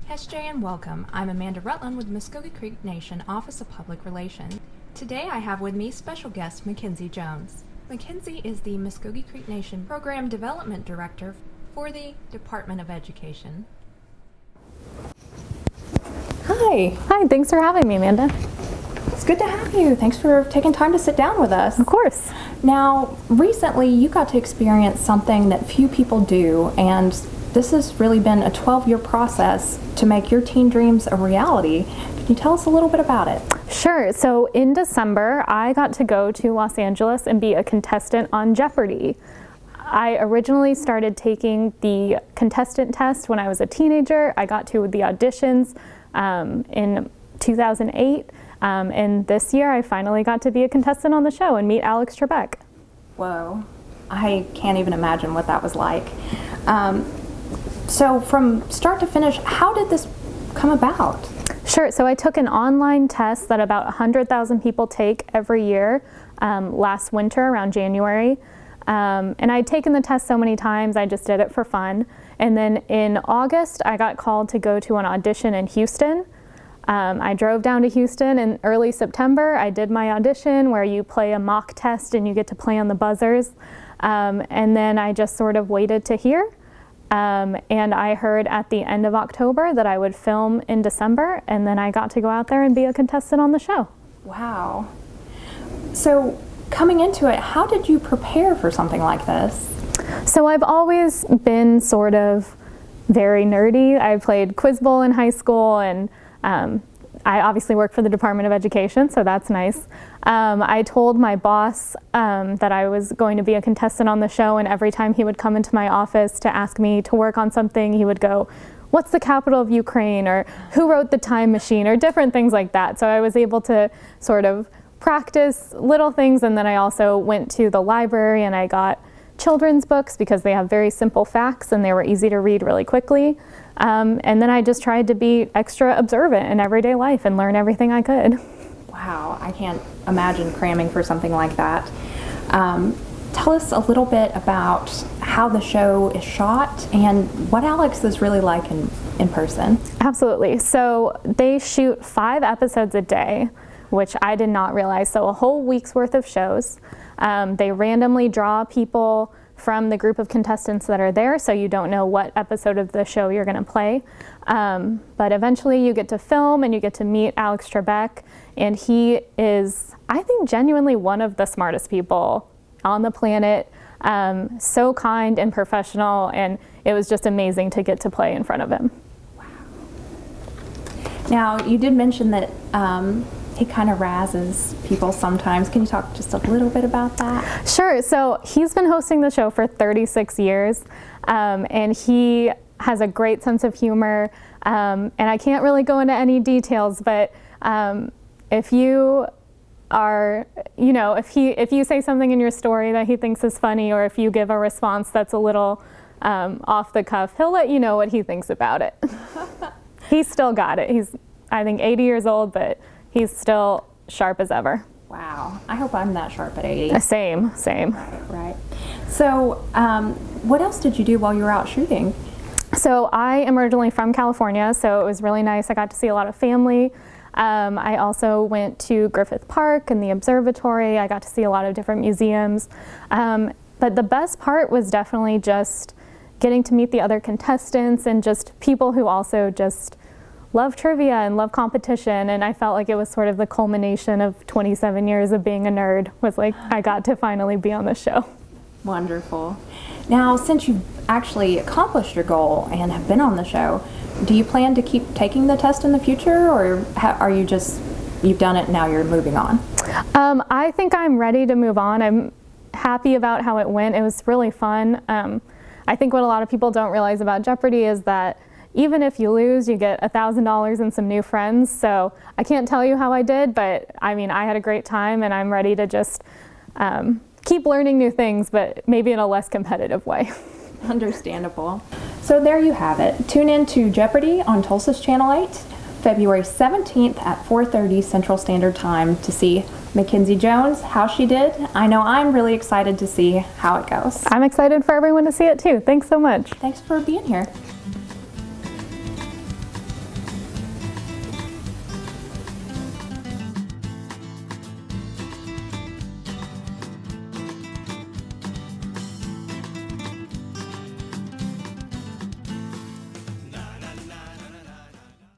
SJ and welcome. I'm Amanda Rutland with Muscogee Creek Nation Office of Public Relations. Today I have with me special guest Mackenzie Jones. Mackenzie is the Muscogee Creek Nation Program Development Director for the Department of Education. Hi. Hi, thanks for having me, Amanda. It's good to have you. Thanks for taking time to sit down with us. Of course. Now, recently you got to experience something that few people do, and this has really been a 12-year process to make your teen dreams a reality. Can you tell us a little bit about it? Sure. So in December, I got to go to Los Angeles and be a contestant on Jeopardy. I originally started taking the contestant test when I was a teenager. I got to the auditions in 2008. And this year I finally got to be a contestant on the show and meet Alex Trebek. Whoa, I can't even imagine what that was like. So from start to finish, how did this come about? Sure, so I took an online test that about 100,000 people take every year last winter around January. And I'd taken the test so many times, I just did it for fun. And then in August, I got called to go to an audition in Houston. I drove down to Houston in early September. I did my audition where you play a mock test and you get to play on the buzzers. And then I just sort of waited to hear. And I heard at the end of October that I would film in December, and then I got to go out there and be a contestant on the show. Wow. So coming into it, how did you prepare for something like this? So I've always been sort of very nerdy. I played Quiz Bowl in high school, and I obviously work for the Department of Education, so that's nice. I told my boss that I was going to be a contestant on the show, and every time he would come into my office to ask me to work on something, he would go, "What's the capital of Ukraine?" or "Who wrote the time machine?" or different things like that. So I was able to sort of practice little things, and then I also went to the library and I got children's books because they have very simple facts and they were easy to read really quickly. And then I just tried to be extra observant in everyday life and learn everything I could. Wow, I can't imagine cramming for something like that. Tell us a little bit about how the show is shot and what Alex is really like in person. Absolutely. So they shoot 5 episodes a day, which I did not realize. So a whole week's worth of shows. They randomly draw people from the group of contestants that are there, so you don't know what episode of the show you're going to play. But eventually you get to film and you get to meet Alex Trebek, and he is, I think, genuinely one of the smartest people on the planet. So kind and professional, and it was just amazing to get to play in front of him. Wow. Now, you did mention that he kind of razzes people sometimes. Can you talk just a little bit about that? Sure. So he's been hosting the show for 36 years, and he has a great sense of humor. And I can't really go into any details, but if you are, if you say something in your story that he thinks is funny, or if you give a response that's a little off the cuff, he'll let you know what he thinks about it. He's still got it. He's, I think, 80 years old, but he's still sharp as ever. Wow. I hope I'm that sharp at 80. Same. Right. So what else did you do while you were out shooting? So I am originally from California, so it was really nice. I got to see a lot of family. I also went to Griffith Park and the observatory. I got to see a lot of different museums. But the best part was definitely just getting to meet the other contestants and just people who also just love trivia and love competition, and I felt like it was sort of the culmination of 27 years of being a nerd, was like I got to finally be on the show. Wonderful. Now, since you've actually accomplished your goal and have been on the show, do you plan to keep taking the test in the future, or are you just, you've done it, now you're moving on? I think I'm ready to move on. I'm happy about how it went. It was really fun. I think what a lot of people don't realize about Jeopardy is that even if you lose, you get $1,000 and some new friends. So I can't tell you how I did, but I mean, I had a great time, and I'm ready to just keep learning new things, but maybe in a less competitive way. Understandable. So there you have it. Tune in to Jeopardy on Tulsa's Channel 8, February 17th at 4:30 Central Standard Time to see Mackenzie Jones, how she did. I know I'm really excited to see how it goes. I'm excited for everyone to see it too. Thanks so much. Thanks for being here.